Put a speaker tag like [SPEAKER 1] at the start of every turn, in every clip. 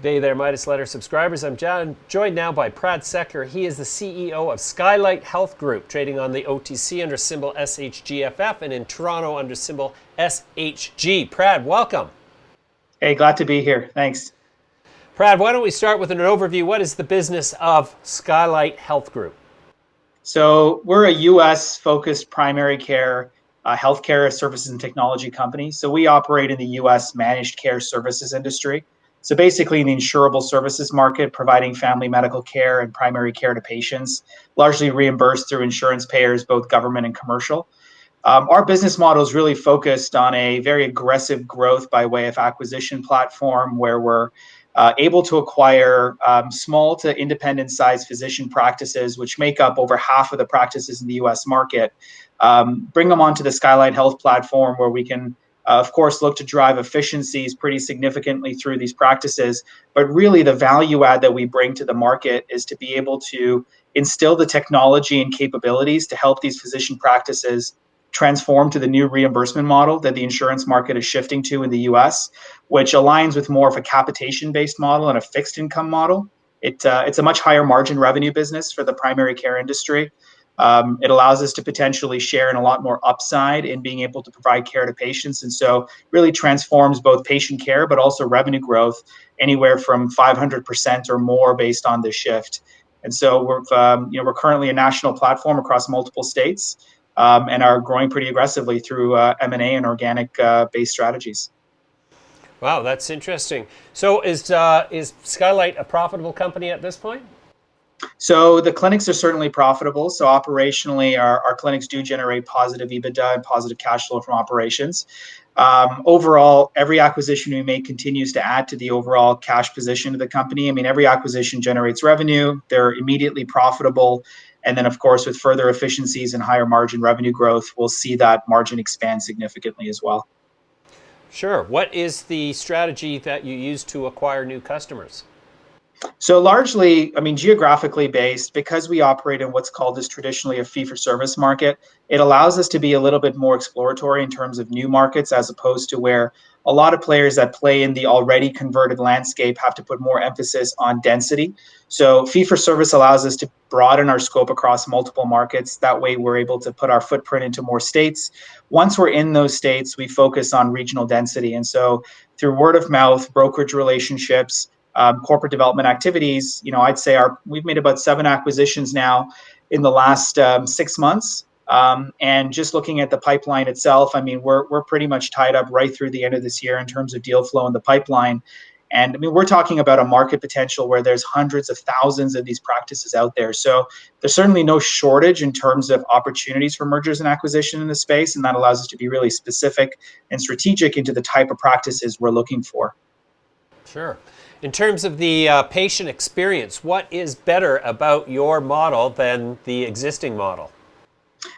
[SPEAKER 1] Hey there, Midas Letter subscribers. I'm joined now by Prad Sekar. He is the CEO of Skylight Health Group, trading on the OTC under symbol SHGFF and in Toronto under symbol SHG. Prad, welcome.
[SPEAKER 2] Hey, glad to be here. Thanks.
[SPEAKER 1] Prad, why don't we start with an overview? What is the business of Skylight Health Group?
[SPEAKER 2] So we're a U.S. focused primary care healthcare services and technology company. So we operate in the U.S. managed care services industry. So basically in the insurable services market, providing family medical care and primary care to patients, largely reimbursed through insurance payers, both government and commercial. Our business model is really focused on a very aggressive growth by way of acquisition platform where we're able to acquire small to independent sized physician practices, which make up over half of the practices in the US market, bring them onto the Skylight Health platform where we can, of course, look to drive efficiencies pretty significantly through these practices. But really the value add that we bring to the market is to be able to instill the technology and capabilities to help these physician practices transform to the new reimbursement model that the insurance market is shifting to in the US, which aligns with more of a capitation-based model and a fixed income model. It's a much higher margin revenue business for the primary care industry. It allows us to potentially share in a lot more upside in being able to provide care to patients. And so really transforms both patient care, but also revenue growth anywhere from 500% or more based on this shift. And so we're currently a national platform across multiple states. And are growing pretty aggressively through M&A and organic based strategies.
[SPEAKER 1] Wow, that's interesting. So is Skylight a profitable company at this point?
[SPEAKER 2] So the clinics are certainly profitable. So operationally, our clinics do generate positive EBITDA and positive cash flow from operations. Overall, every acquisition we make continues to add to the overall cash position of the company. I mean, every acquisition generates revenue. They're immediately profitable. And then, of course, with further efficiencies and higher margin revenue growth, we'll see that margin expand significantly as well.
[SPEAKER 1] Sure. What is the strategy that you use to acquire new customers?
[SPEAKER 2] So largely, I mean, geographically based, because we operate in what's called as traditionally a fee-for-service market, it allows us to be a little bit more exploratory in terms of new markets, as opposed to where a lot of players that play in the already converted landscape have to put more emphasis on density. So fee-for-service allows us to broaden our scope across multiple markets. That way, we're able to put our footprint into more states. Once we're in those states, we focus on regional density. And so through word of mouth, brokerage relationships, corporate development activities, I'd say we've made about 7 acquisitions now in the last 6 months. And just looking at the pipeline itself, I mean, we're pretty much tied up right through the end of this year in terms of deal flow in the pipeline. And I mean, we're talking about a market potential where there's hundreds of thousands of these practices out there. So there's certainly no shortage in terms of opportunities for mergers and acquisition in the space. And that allows us to be really specific and strategic into the type of practices we're looking for.
[SPEAKER 1] Sure. In terms of the patient experience, what is better about your model than the existing model?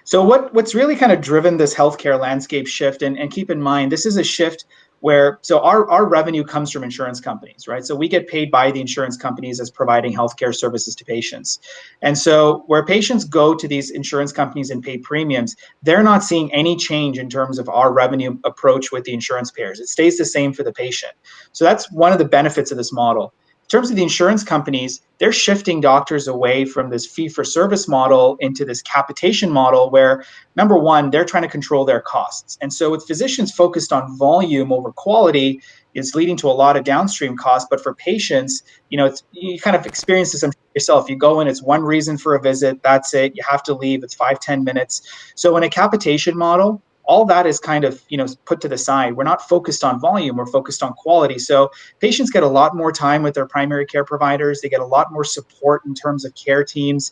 [SPEAKER 2] So what's really kind of driven this healthcare landscape shift, and keep in mind, this is a shift where, so our revenue comes from insurance companies, right? So we get paid by the insurance companies as providing healthcare services to patients. And so where patients go to these insurance companies and pay premiums, they're not seeing any change in terms of our revenue approach with the insurance payers. It stays the same for the patient. So that's one of the benefits of this model. In terms of the insurance companies, they're shifting doctors away from this fee-for-service model into this capitation model where, number one, they're trying to control their costs. And so with physicians focused on volume over quality, it's leading to a lot of downstream costs. But for patients, you kind of experience this yourself. You go in, it's one reason for a visit, that's it. You have to leave, it's 5-10 minutes. So in a capitation model, all that is kind of, put to the side. We're not focused on volume, we're focused on quality. So patients get a lot more time with their primary care providers. They get a lot more support in terms of care teams.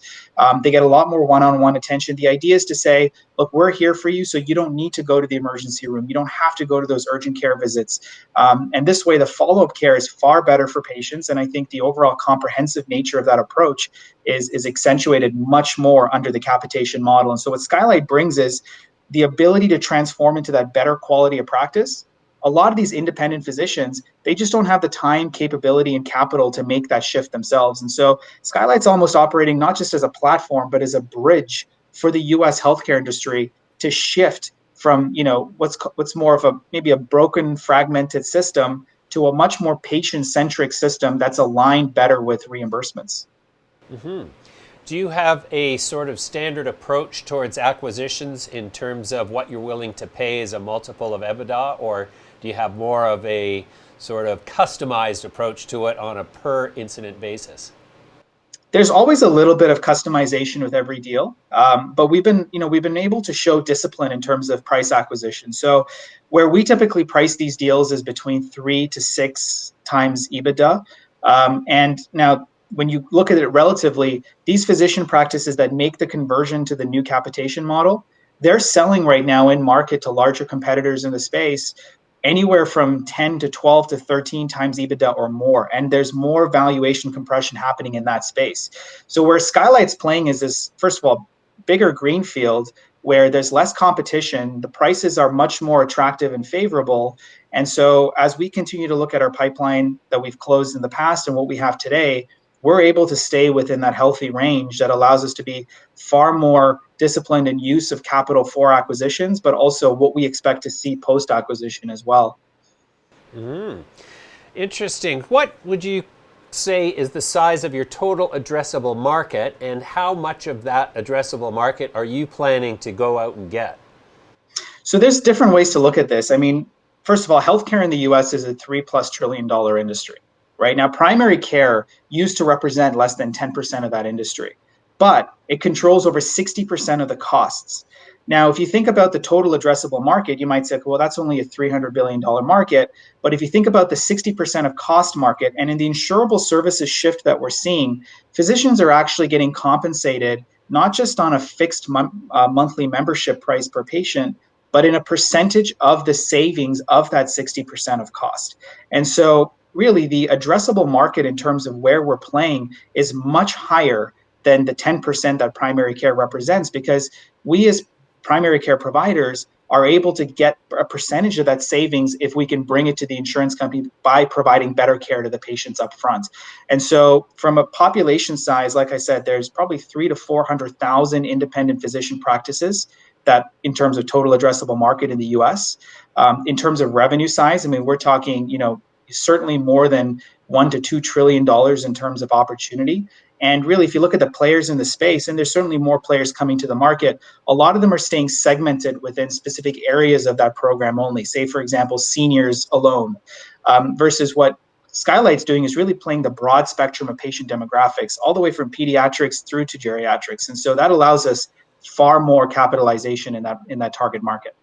[SPEAKER 2] They get a lot more one-on-one attention. The idea is to say, look, we're here for you, so you don't need to go to the emergency room. You don't have to go to those urgent care visits. And this way, the follow-up care is far better for patients. And I think the overall comprehensive nature of that approach is accentuated much more under the capitation model. And so what Skylight brings is the ability to transform into that better quality of practice. A lot of these independent physicians, they just don't have the time, capability, and capital to make that shift themselves. And so Skylight's almost operating not just as a platform, but as a bridge for the US healthcare industry to shift from, what's more of maybe a broken, fragmented system to a much more patient-centric system that's aligned better with reimbursements.
[SPEAKER 1] Do you have a sort of standard approach towards acquisitions in terms of what you're willing to pay as a multiple of EBITDA, or do you have more of a sort of customized approach to it on a per incident basis?
[SPEAKER 2] There's always a little bit of customization with every deal, but we've been able to show discipline in terms of price acquisition. So where we typically price these deals is between 3 to 6 times EBITDA. And now when you look at it relatively, these physician practices that make the conversion to the new capitation model, they're selling right now in market to larger competitors in the space anywhere from 10 to 12 to 13 times EBITDA or more. And there's more valuation compression happening in that space. So where Skylight's playing is this, first of all, bigger greenfield where there's less competition, the prices are much more attractive and favorable. And so as we continue to look at our pipeline that we've closed in the past and what we have today, we're able to stay within that healthy range that allows us to be far more disciplined in use of capital for acquisitions, but also what we expect to see post-acquisition as well.
[SPEAKER 1] Interesting. What would you say is the size of your total addressable market, and how much of that addressable market are you planning to go out and get?
[SPEAKER 2] So there's different ways to look at this. I mean, first of all, healthcare in the US is a $3+ trillion industry. Right now, primary care used to represent less than 10% of that industry, but it controls over 60% of the costs. Now, if you think about the total addressable market, you might say, well, that's only a $300 billion market. But if you think about the 60% of cost market and in the insurable services shift that we're seeing, physicians are actually getting compensated not just on a fixed monthly membership price per patient, but in a percentage of the savings of that 60% of cost. And so really the addressable market in terms of where we're playing is much higher than the 10% that primary care represents, because we as primary care providers are able to get a percentage of that savings if we can bring it to the insurance company by providing better care to the patients up front. And so from a population size, like I said, there's probably 300,000 to 400,000 independent physician practices that in terms of total addressable market in the US. In terms of revenue size, I mean, we're talking, certainly more than $1 to $2 trillion in terms of opportunity. And really, if you look at the players in the space, and there's certainly more players coming to the market, a lot of them are staying segmented within specific areas of that program only. Say, for example, seniors alone, versus what Skylight's doing is really playing the broad spectrum of patient demographics, all the way from pediatrics through to geriatrics. And so that allows us far more capitalization in that target market.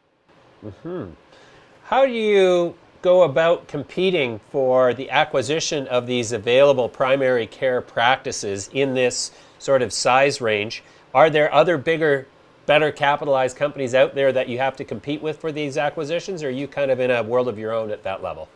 [SPEAKER 1] How do you go about competing for the acquisition of these available primary care practices in this sort of size range? Are there other bigger, better capitalized companies out there that you have to compete with for these acquisitions, or are you kind of in a world of your own at that level?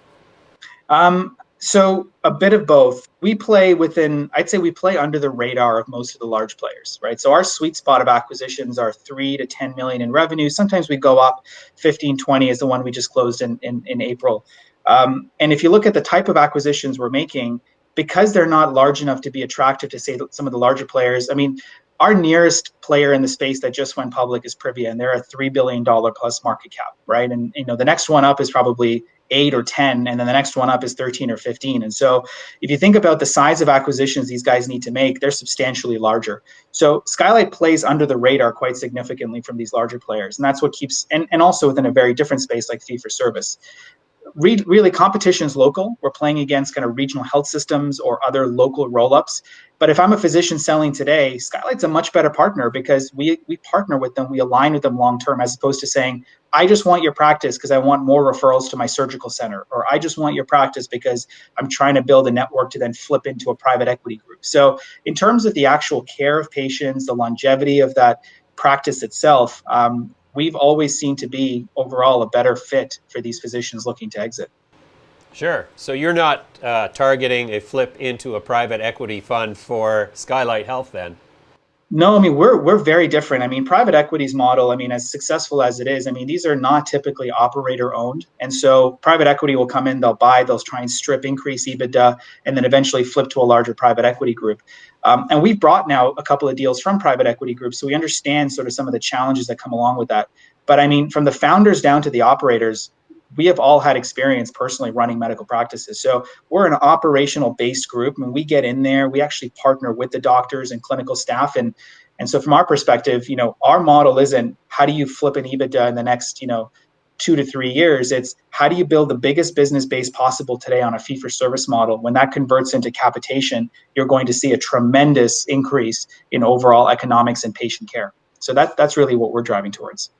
[SPEAKER 2] So a bit of both. I'd say we play under the radar of most of the large players, right? So our sweet spot of acquisitions are 3 to 10 million in revenue. Sometimes we go up 15, 20 is the one we just closed in April. And if you look at the type of acquisitions we're making, because they're not large enough to be attractive to say some of the larger players, I mean, our nearest player in the space that just went public is Privia, and they're a $3 billion plus market cap, right? And the next one up is probably 8 or 10, and then the next one up is 13 or 15. And so if you think about the size of acquisitions these guys need to make, they're substantially larger. So Skylight plays under the radar quite significantly from these larger players. And that's what keeps, and also within a very different space like fee for service. Really, competition is local. We're playing against kind of regional health systems or other local roll-ups. But if I'm a physician selling today, Skylight's a much better partner because we partner with them, we align with them long-term, as opposed to saying, I just want your practice because I want more referrals to my surgical center, or I just want your practice because I'm trying to build a network to then flip into a private equity group. So in terms of the actual care of patients, the longevity of that practice itself, we've always seen to be overall a better fit for these physicians looking to exit.
[SPEAKER 1] Sure. So you're not targeting a flip into a private equity fund for Skylight Health then?
[SPEAKER 2] No, I mean, we're very different. I mean, private equity's model, I mean, as successful as it is, I mean, these are not typically operator owned. And so private equity will come in, they'll buy, they'll try and strip, increase EBITDA, and then eventually flip to a larger private equity group. And we've brought now a couple of deals from private equity groups, so we understand sort of some of the challenges that come along with that. But I mean, from the founders down to the operators, we have all had experience personally running medical practices. So we're an operational based group, and we get in there, we actually partner with the doctors and clinical staff. And so from our perspective, our model isn't how do you flip an EBITDA in the next, 2 to 3 years. It's how do you build the biggest business base possible today on a fee for service model. When that converts into capitation, you're going to see a tremendous increase in overall economics and patient care. So that's really what we're driving towards.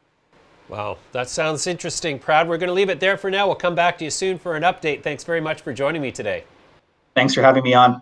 [SPEAKER 1] Wow, that sounds interesting, Prad. We're going to leave it there for now. We'll come back to you soon for an update. Thanks very much for joining me today.
[SPEAKER 2] Thanks for having me on.